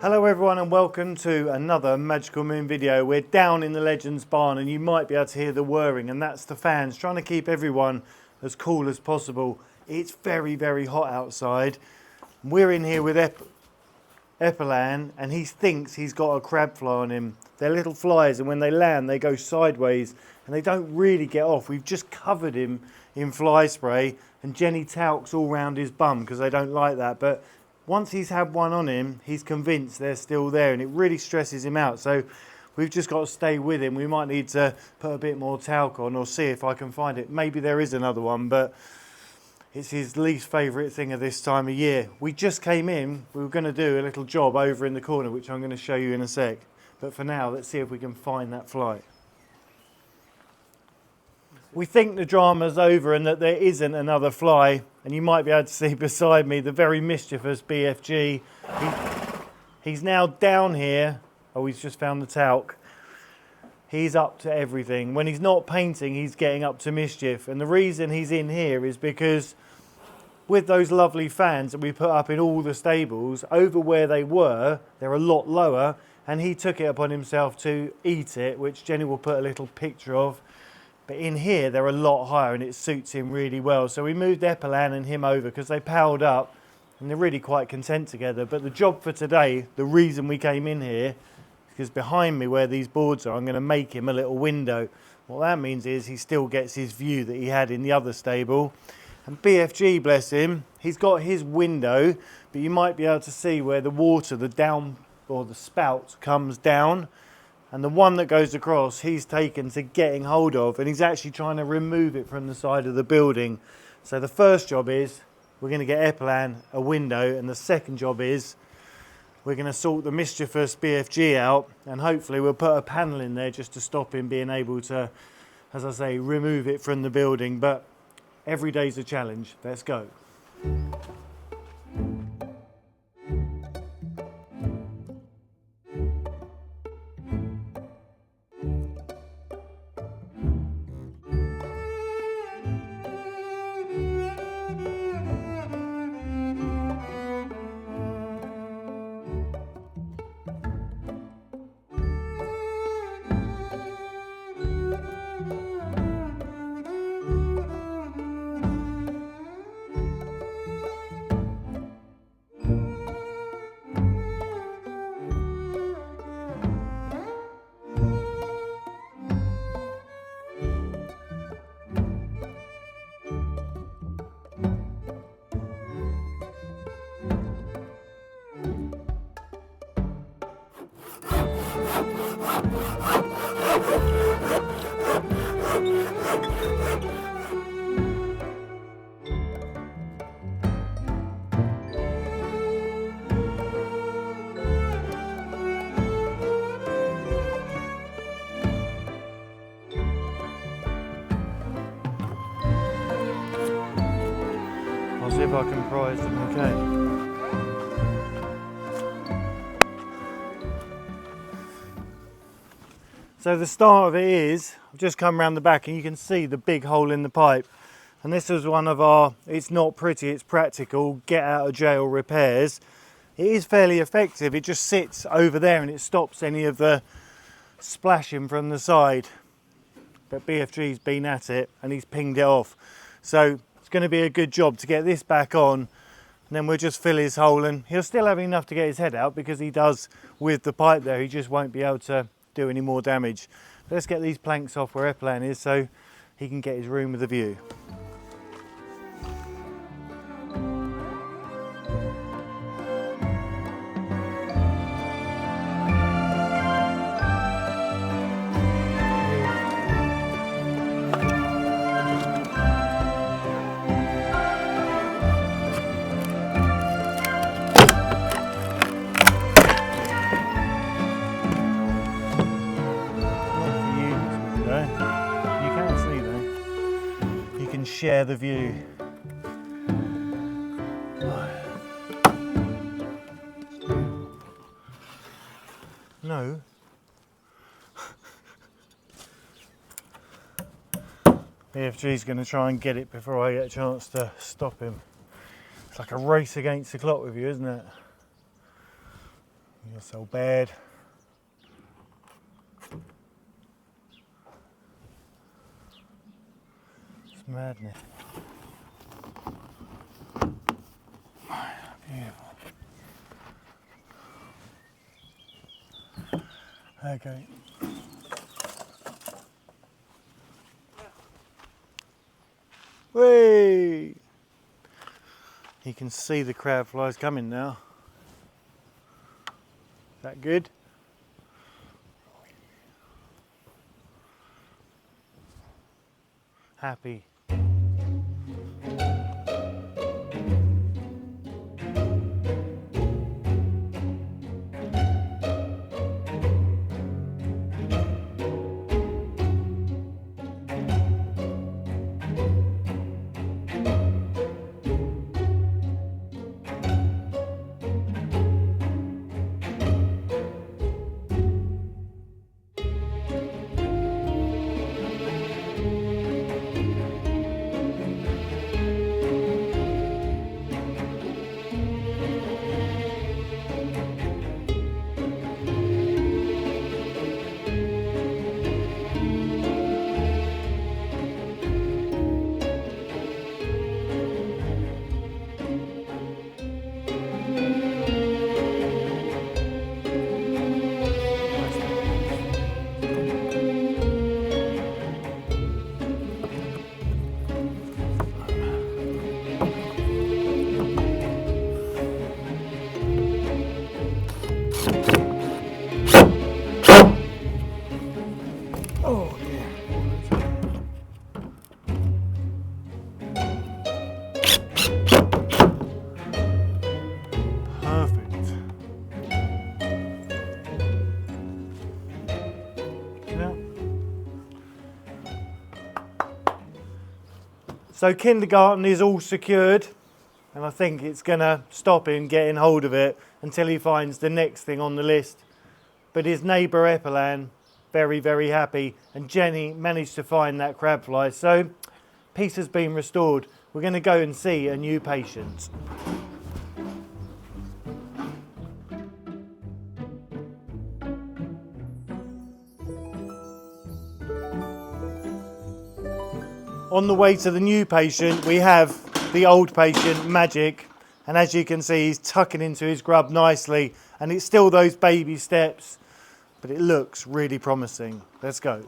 Hello everyone and welcome to another Magical Moon video. We're down in the Legends barn and you might be able to hear the whirring, and that's the fans trying to keep everyone as cool as possible. It's very, very hot outside. We're in here with Equine and he thinks he's got a crab fly on him. They're little flies and when they land they go sideways and they don't really get off. We've just covered him in fly spray and Jenny talcs all round his bum because they don't like that, but once he's had one on him, he's convinced they're still there and it really stresses him out. So we've just got to stay with him. We might need to put a bit more talc on or see if I can find it. Maybe there is another one, but it's his least favourite thing of this time of year. We just came in. We were going to do a little job over in the corner, which I'm going to show you in a sec. But for now, let's see if we can find that fly. We think the drama's over and that there isn't another fly, and you might be able to see beside me the very mischievous BFG. He's now down here. Oh, he's just found the talc. He's up to everything. When he's not painting, he's getting up to mischief, and the reason he's in here is because with those lovely fans that we put up in all the stables, over where they were, they're a lot lower, and he took it upon himself to eat it, which Jenny will put a little picture of. But in here, they're a lot higher and it suits him really well. So we moved Equine and him over because they palled up and they're really quite content together. But the job for today, the reason we came in here, is because behind me where these boards are, I'm going to make him a little window. What that means is he still gets his view that he had in the other stable. And BFG, bless him, he's got his window, but you might be able to see where the water, the down or the spout comes down. And the one that goes across, he's taken to getting hold of, and he's actually trying to remove it from the side of the building. So the first job is we're going to get Equine a window, and the second job is we're going to sort the mischievous BFG out, and hopefully we'll put a panel in there just to stop him being able to, as I say, remove it from the building. But every day's a challenge. Let's go. I'll see if I can prize them, okay. So the start of it is, I've just come around the back and you can see the big hole in the pipe. And this was one of our, it's not pretty, it's practical, get out of jail repairs. It is fairly effective, it just sits over there and it stops any of the splashing from the side. But BFG's been at it and he's pinged it off. So it's going to be a good job to get this back on, and then we'll just fill his hole, and he'll still have enough to get his head out because he does with the pipe there. He just won't be able to do any more damage. Let's get these planks off where Equine is so he can get his room with a view. share the view. No. BFG's going to try and get it before I get a chance to stop him. It's like a race against the clock with you, isn't it? You're so bad. It's madness. Beautiful. Okay. Whee! You can see the crab flies coming now. Is that good? Happy. So kindergarten is all secured, and I think it's going to stop him getting hold of it until he finds the next thing on the list. But his neighbour Equine, very, very happy, and Jenny managed to find that crabfly. So peace has been restored. We're going to go and see a new patient. On the way to the new patient, we have the old patient, Magic, and as you can see, he's tucking into his grub nicely, and it's still those baby steps, but it looks really promising. Let's go.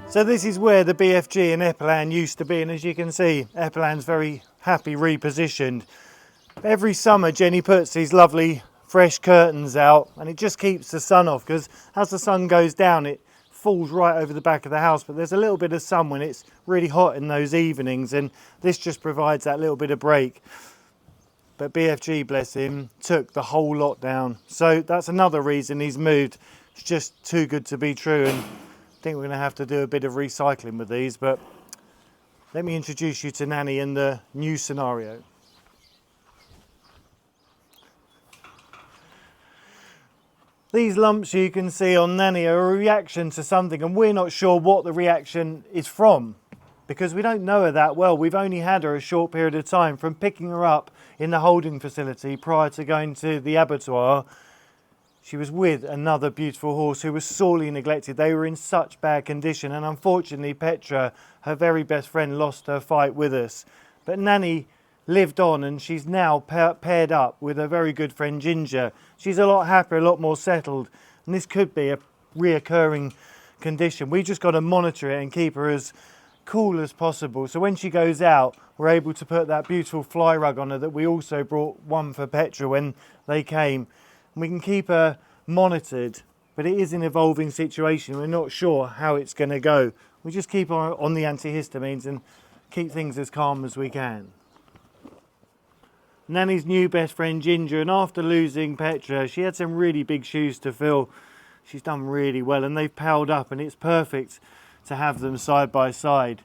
So this is where the BFG and Equine used to be, and as you can see, Equine's very happy repositioned. Every summer Jenny puts these lovely fresh curtains out, and it just keeps the sun off, because as the sun goes down it falls right over the back of the house, but there's a little bit of sun when it's really hot in those evenings, and this just provides that little bit of break. But BFG, bless him, took the whole lot down, so that's another reason he's moved. It's just too good to be true, and I think we're going to have to do a bit of recycling with these, but let me introduce you to Nanny in the new scenario. These lumps you can see on Nanny are a reaction to something, and we're not sure what the reaction is from because we don't know her that well. We've only had her a short period of time from picking her up in the holding facility prior to going to the abattoir. She was with another beautiful horse who was sorely neglected. They were in such bad condition, and unfortunately Petra, her very best friend, lost her fight with us. But Nanny lived on, and she's now paired up with her very good friend Ginger. She's a lot happier, a lot more settled, and this could be a reoccurring condition. We just got to monitor it and keep her as cool as possible, so when she goes out we're able to put that beautiful fly rug on her that we also brought one for Petra when they came. We can keep her monitored, but it is an evolving situation. We're not sure how it's going to go. We just keep on the antihistamines and keep things as calm as we can. Nanny's new best friend Ginger, and after losing Petra, she had some really big shoes to fill. She's done really well, and they've palled up, and it's perfect to have them side by side.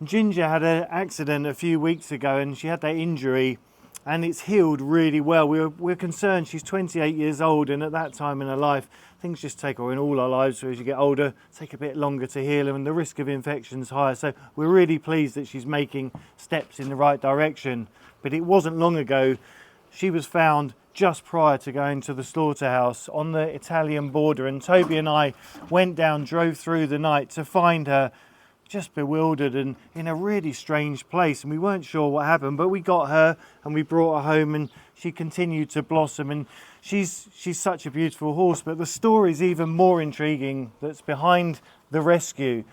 Ginger had an accident a few weeks ago, and she had that injury, and it's healed really well. We're concerned. She's 28 years old, and at that time in her life, things just take, or in all our lives, so as you get older, take a bit longer to heal, and the risk of infection is higher. So we're really pleased that she's making steps in the right direction. But it wasn't long ago she was found just prior to going to the slaughterhouse on the Italian border, and Toby and I went down, drove through the night to find her just bewildered and in a really strange place, and we weren't sure what happened, but we got her and we brought her home, and she continued to blossom, and she's such a beautiful horse. But the story's even more intriguing that's behind the rescue,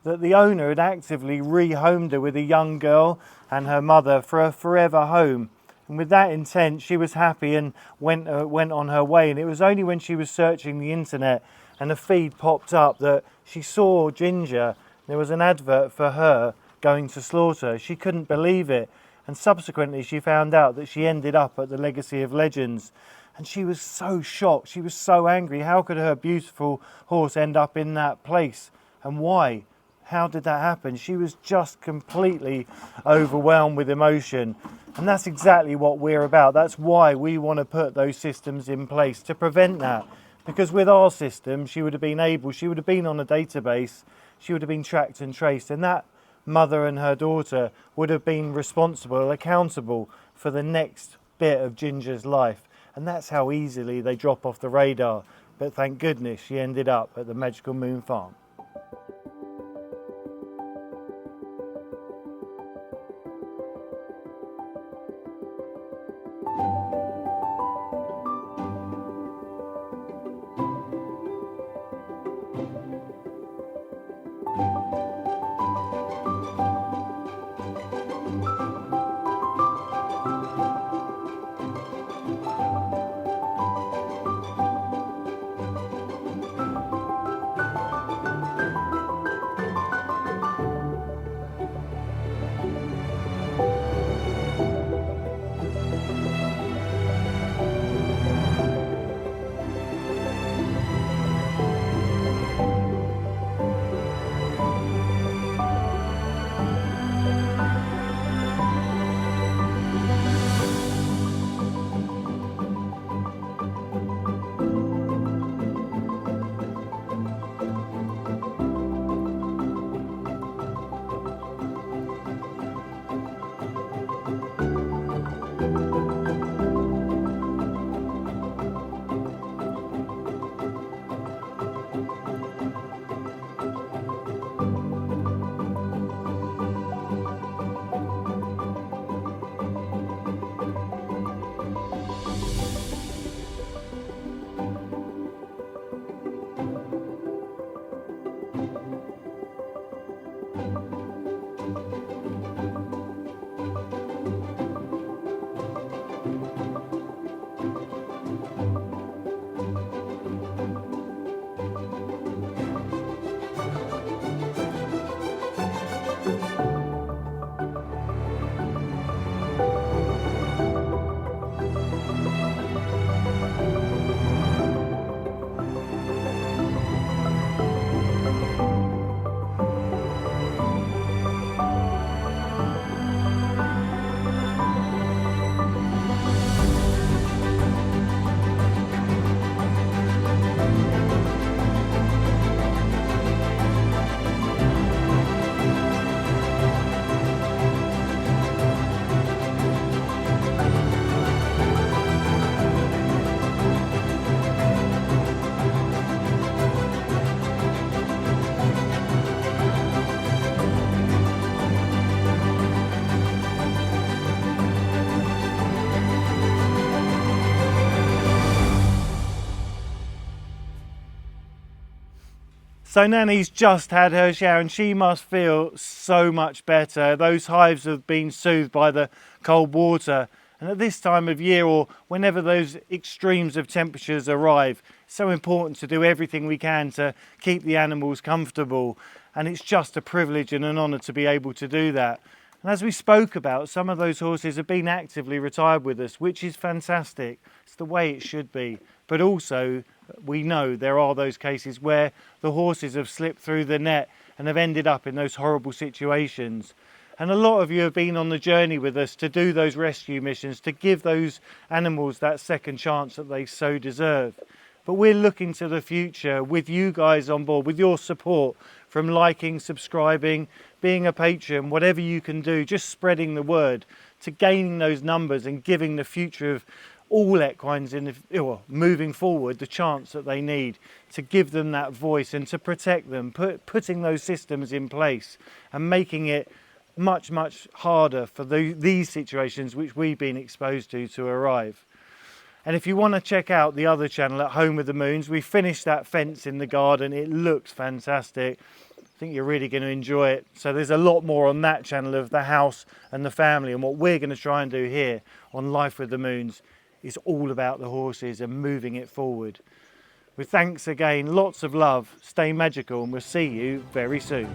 that the owner had actively rehomed her with a young girl and her mother for a forever home. And with that intent, she was happy and went on her way. And it was only when she was searching the internet and a feed popped up that she saw Ginger. There was an advert for her going to slaughter. She couldn't believe it. And subsequently, she found out that she ended up at the Legacy of Legends. And she was so shocked. She was so angry. How could her beautiful horse end up in that place? And why? How did that happen? She was just completely overwhelmed with emotion. And that's exactly what we're about. That's why we want to put those systems in place to prevent that. Because with our system, she would have been on a database, she would have been tracked and traced, and that mother and her daughter would have been responsible, accountable for the next bit of Ginger's life. And that's how easily they drop off the radar. But thank goodness she ended up at the Magical Moon Farm. So Nanny's just had her shower and she must feel so much better. Those hives have been soothed by the cold water. And at this time of year, or whenever those extremes of temperatures arrive, it's so important to do everything we can to keep the animals comfortable. and it's just a privilege and an honour to be able to do that. And as we spoke about, some of those horses have been actively retired with us, which is fantastic. It's the way it should be. But also, we know there are those cases where the horses have slipped through the net and have ended up in those horrible situations. And a lot of you have been on the journey with us to do those rescue missions, to give those animals that second chance that they so deserve. But we're looking to the future with you guys on board, with your support, from liking, subscribing, being a patron, whatever you can do, just spreading the word, to gaining those numbers and giving the future of all equines moving forward the chance that they need, to give them that voice and to protect them, putting those systems in place and making it much, much harder for these situations which we've been exposed to arrive. And if you want to check out the other channel, At Home with the Moons, we finished that fence in the garden. It looks fantastic. I think you're really going to enjoy it. So there's a lot more on that channel of the house and the family, and what we're going to try and do here on Life with the Moons is all about the horses and moving it forward. With thanks again, lots of love, stay magical, and we'll see you very soon.